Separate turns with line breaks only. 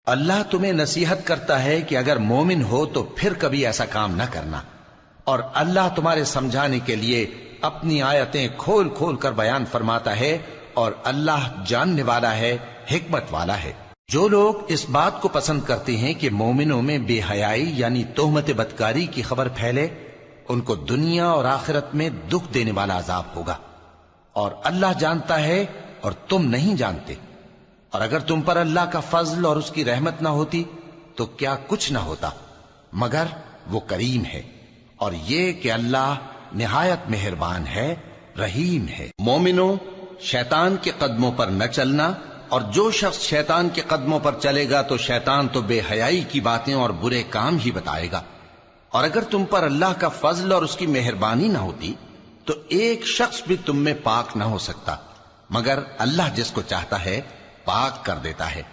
अल्लाह तुम्हें नसीहत करता है कि अगर मोमिन हो तो फिर कभी ऐसा काम न करना, और अल्लाह तुम्हारे समझाने के लिए अपनी आयतें खोल खोल कर बयान फरमाता है, और अल्लाह जानने वाला है, हिकमत वाला है। जो लोग इस बात को पसंद करते हैं कि मोमिनों में बेहयाई यानी तोहमत बदकारी की खबर फैले, उनको दुनिया और आखिरत में दुख देने वाला अजाब होगा, और अल्लाह जानता है और तुम नहीं जानते। और अगर तुम पर अल्लाह का फजल और उसकी रहमत ना होती तो क्या कुछ ना होता, मगर वो करीम है, और ये कि अल्लाह निहायत मेहरबान है, रहीम है। मोमिनो, शैतान के कदमों पर न चलना, और जो शख्स शैतान के कदमों पर चलेगा तो शैतान तो बेहयाई की बातें और बुरे काम ही बताएगा। और अगर तुम पर अल्लाह का फजल और उसकी मेहरबानी ना होती तो एक शख्स भी तुम में पाक ना हो सकता, मगर अल्लाह जिसको चाहता है पाक कर देता है।